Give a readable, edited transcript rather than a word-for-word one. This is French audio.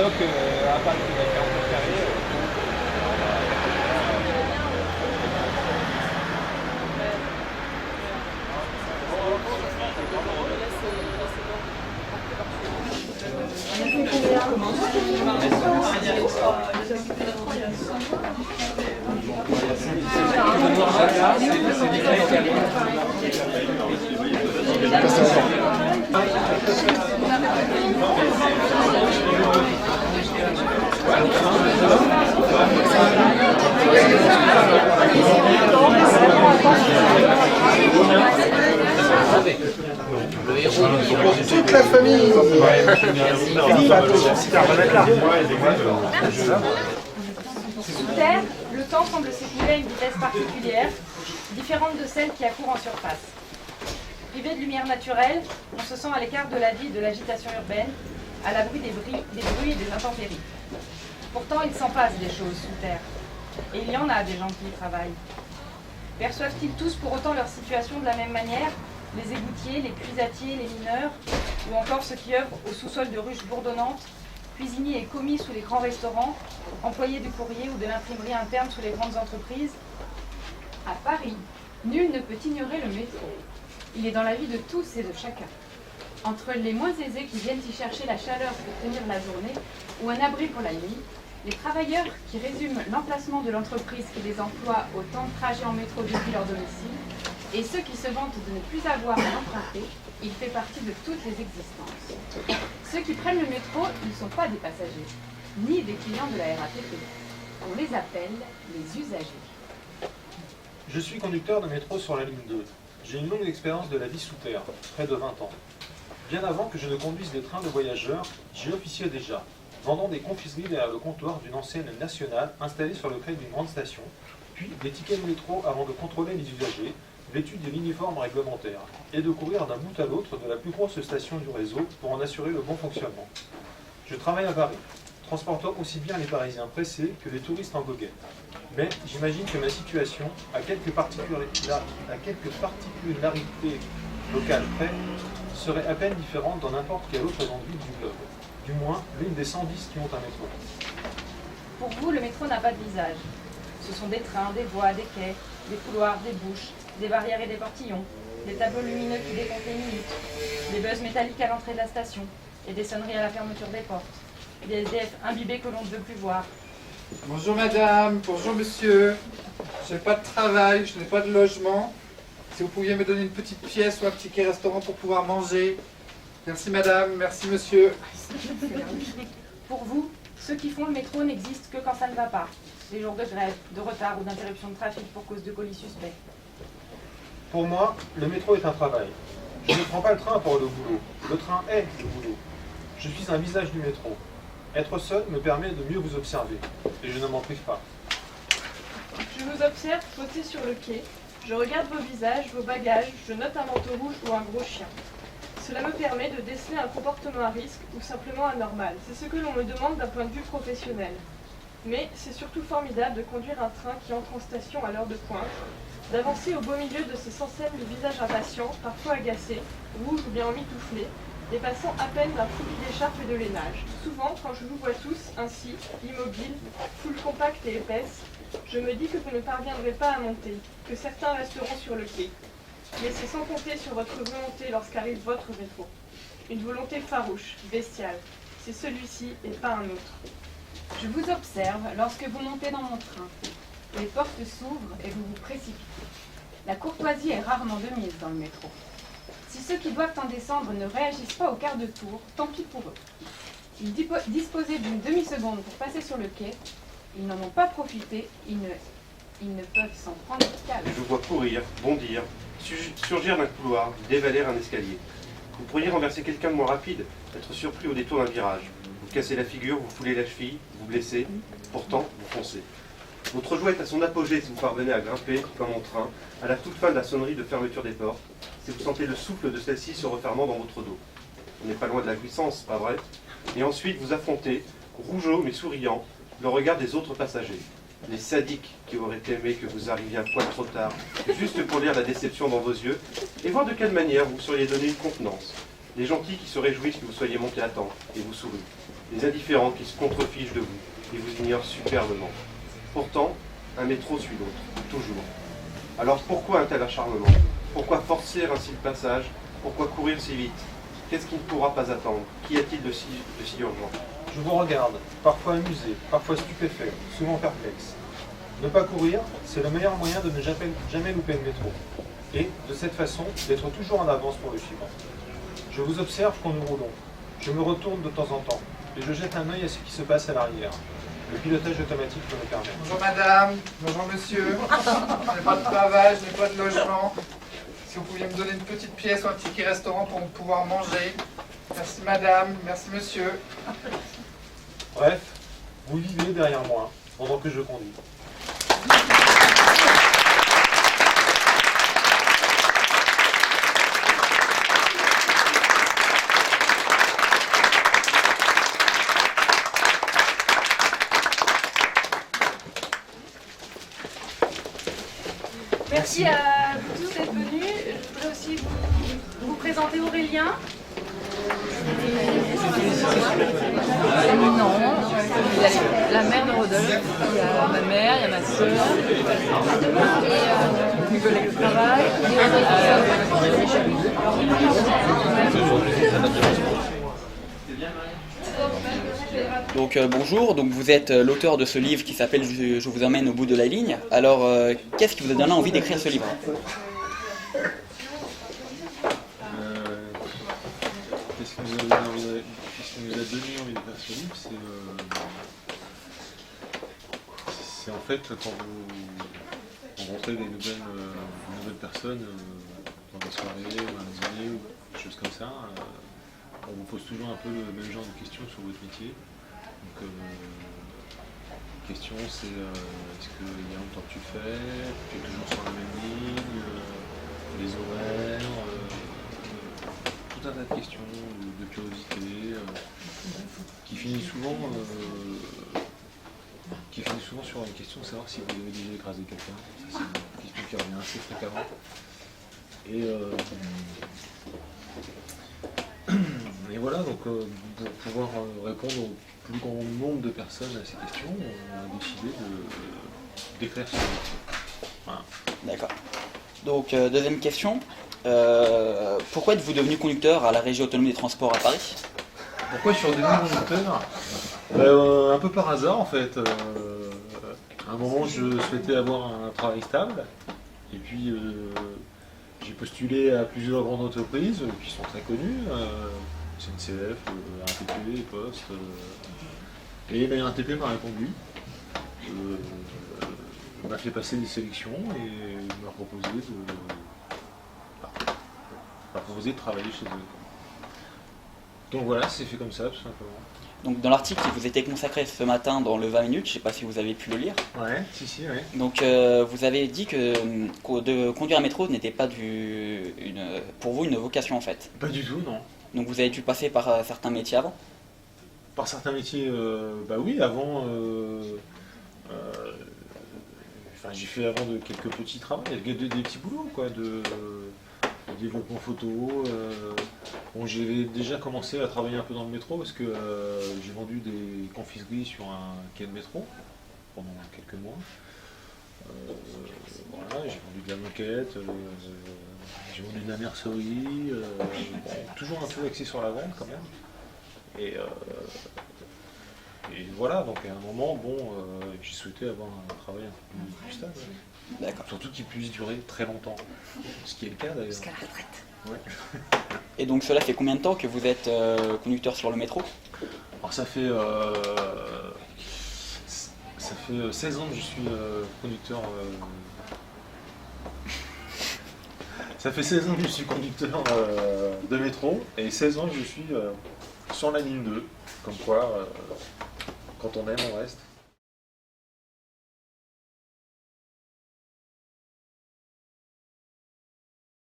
bloc à Paris qui va faire un peu carré. Toute la famille. Sous terre, le temps semble s'écouler à une vitesse particulière, différente de celle qui accourt en surface. Privé de lumière naturelle, on se sent à l'écart de la vie et de l'agitation urbaine, à l'abri des bruits et des intempéries. Pourtant, il s'en passe des choses sous terre. Et il y en a des gens qui y travaillent. Perçoivent-ils tous pour autant leur situation de la même manière? Les égoutiers, les puisatiers, les mineurs, ou encore ceux qui œuvrent au sous-sol de ruches bourdonnantes, cuisiniers et commis sous les grands restaurants, employés du courrier ou de l'imprimerie interne sous les grandes entreprises. À Paris, nul ne peut ignorer le métro. Il est dans la vie de tous et de chacun. Entre les moins aisés qui viennent y chercher la chaleur pour tenir la journée ou un abri pour la nuit, les travailleurs qui résument l'emplacement de l'entreprise qui les emploie au temps de trajet en métro depuis leur domicile, et ceux qui se vantent de ne plus avoir à l'emprunter, il fait partie de toutes les existences. Ceux qui prennent le métro ne sont pas des passagers, ni des clients de la RATP. On les appelle les usagers. Je suis conducteur de métro sur la ligne 2. J'ai une longue expérience de la vie sous terre, près de 20 ans. Bien avant que je ne conduise des trains de voyageurs, j'y officiais déjà, vendant des confiseries derrière le comptoir d'une enseigne nationale installée sur le quai d'une grande station, puis des tickets de métro avant de contrôler les usagers, vêtus de l'uniforme réglementaire, et de courir d'un bout à l'autre de la plus grosse station du réseau pour en assurer le bon fonctionnement. Je travaille à Paris, transportant aussi bien les Parisiens pressés que les touristes en goguette. Mais j'imagine que ma situation, à quelques particularités locales près, serait à peine différente dans n'importe quelle autre grande ville du globe. Du moins, l'une des 110 qui ont un métro. Pour vous, le métro n'a pas de visage. Ce sont des trains, des voies, des quais, des couloirs, des bouches, des barrières et des portillons, des tableaux lumineux qui décomptent les minutes, des buzz métalliques à l'entrée de la station et des sonneries à la fermeture des portes, des SDF imbibés que l'on ne veut plus voir. Bonjour madame, bonjour monsieur. Je n'ai pas de travail, je n'ai pas de logement. Si vous pouviez me donner une petite pièce ou un ticket restaurant pour pouvoir manger. Merci madame, merci monsieur. Pour vous, ceux qui font le métro n'existent que quand ça ne va pas. Les jours de grève, de retard ou d'interruption de trafic pour cause de colis suspects. Pour moi, le métro est un travail. Je ne prends pas le train pour le boulot. Le train est le boulot. Je suis un visage du métro. Être seul me permet de mieux vous observer. Et je ne m'en prive pas. Je vous observe poser sur le quai. Je regarde vos visages, vos bagages, je note un manteau rouge ou un gros chien. Cela me permet de déceler un comportement à risque ou simplement anormal. C'est ce que l'on me demande d'un point de vue professionnel. Mais c'est surtout formidable de conduire un train qui entre en station à l'heure de pointe, d'avancer au beau milieu de ces centaines de visages impatients, parfois agacés, rouges ou bien emmitouflés, dépassant à peine d'un fouillis d'écharpe et de lainage. Souvent, quand je vous vois tous ainsi, immobiles, foule compacte et épaisse, je me dis que vous ne parviendrez pas à monter, que certains resteront sur le quai. Mais c'est sans compter sur votre volonté lorsqu'arrive votre métro. Une volonté farouche, bestiale. C'est celui-ci et pas un autre. Je vous observe lorsque vous montez dans mon train. Les portes s'ouvrent et vous vous précipitez. La courtoisie est rarement de mise dans le métro. Si ceux qui doivent en descendre ne réagissent pas au quart de tour, tant pis pour eux. Ils disposaient d'une demi-seconde pour passer sur le quai. Ils n'en ont pas profité, ils ne peuvent s'en prendre qu'à eux. Je vous vois courir, bondir, surgir d'un couloir, dévaler un escalier. Vous pourriez renverser quelqu'un de moins rapide, être surpris au détour d'un virage. Vous cassez la figure, vous foulez la cheville, vous blessez, pourtant vous foncez. Votre joie est à son apogée si vous parvenez à grimper, comme en train, à la toute fin de la sonnerie de fermeture des portes, si vous sentez le souffle de celle-ci se refermant dans votre dos. On n'est pas loin de la jouissance, pas vrai? Et ensuite vous affrontez, rougeaud mais souriant, le regard des autres passagers. Les sadiques qui auraient aimé que vous arriviez un poil trop tard, juste pour lire la déception dans vos yeux, et voir de quelle manière vous seriez donné une contenance. Les gentils qui se réjouissent que vous soyez montés à temps et vous sourient. Les indifférents qui se contrefichent de vous et vous ignorent superbement. Pourtant, un métro suit l'autre, toujours. Alors pourquoi un tel acharnement? Pourquoi forcer ainsi le passage? Pourquoi courir si vite? Qu'est-ce qui ne pourra pas attendre? Qu'y a-t-il de si urgent? Je vous regarde, parfois amusé, parfois stupéfait, souvent perplexe. Ne pas courir, c'est le meilleur moyen de ne jamais louper le métro. Et, de cette façon, d'être toujours en avance pour le suivant. Je vous observe quand nous roulons. Je me retourne de temps en temps et je jette un œil à ce qui se passe à l'arrière. Le pilotage automatique me le permet. Bonjour madame, bonjour monsieur. Je n'ai pas de travail, je n'ai pas de logement. Si vous pouviez me donner une petite pièce ou un ticket restaurant pour pouvoir manger. Merci madame, merci monsieur. Bref, vous vivez derrière moi pendant que je conduis. Merci à vous tous d'être venus. Je voudrais aussi vous présenter Aurélien. Non, il y a la mère de Rodolphe, il y a ma mère, il y a ma soeur, et mes collègues de travail, Donc bonjour, donc vous êtes l'auteur de ce livre qui s'appelle Je vous emmène au bout de la ligne. Alors qu'est-ce qui vous a donné envie d'écrire ce livre? Qu'est-ce qui nous a donné envie de faire ce livre? C'est en fait quand vous rencontrez des nouvelles personnes dans des soirées ou un dîner ou des choses comme ça, on vous pose toujours un peu le même genre de questions sur votre métier. Donc, question c'est est-ce qu'il y a longtemps que tu le fais, tu es toujours sur la même ligne, les horaires, tout un tas de questions de curiosité qui finissent souvent sur une question de savoir si vous avez déjà écrasé quelqu'un. Ça, c'est une question qui revient assez fréquemment. Et voilà, donc pour pouvoir répondre au plus grand nombre de personnes à ces questions, on a décidé d'écrire ce livre. Voilà. D'accord. Donc deuxième question, pourquoi êtes-vous devenu conducteur à la Régie autonome des transports à Paris? Pourquoi je suis redevenu conducteur? Un peu par hasard en fait. À un moment je souhaitais avoir un travail stable, et puis j'ai postulé à plusieurs grandes entreprises qui sont très connues, SNCF, RATP, Poste, et la RATP m'a répondu, m'a fait passer des sélections et m'a proposé de travailler chez eux. Donc voilà, c'est fait comme ça tout simplement. Donc dans l'article qui vous était consacré ce matin dans le 20 minutes, je ne sais pas si vous avez pu le lire. Ouais, si, ouais. Donc vous avez dit que de conduire un métro n'était pas pour vous une vocation en fait. Pas du tout, non. Donc vous avez dû passer par certains métiers avant? Par certains métiers, bah oui, avant, j'ai fait avant quelques petits travaux, des petits boulots, quoi, de développement photo. J'ai déjà commencé à travailler un peu dans le métro parce que j'ai vendu des confiseries sur un quai de métro pendant quelques mois. Voilà, j'ai vendu de la moquette, j'ai vendu de la mercerie, toujours un peu axé sur la vente quand même. Et voilà, donc à un moment, j'ai souhaité avoir un travail un peu plus stable. D'accord. Surtout qu'il puisse durer très longtemps. Ce qui est le cas d'ailleurs. Jusqu'à la retraite. Ouais. Et donc cela fait combien de temps que vous êtes conducteur sur le métro? Alors ça fait 16 ans que je suis conducteur. Ça fait 16 ans que je suis conducteur de métro et 16 ans que je suis sur la ligne 2. Comme quoi, quand on aime, on reste.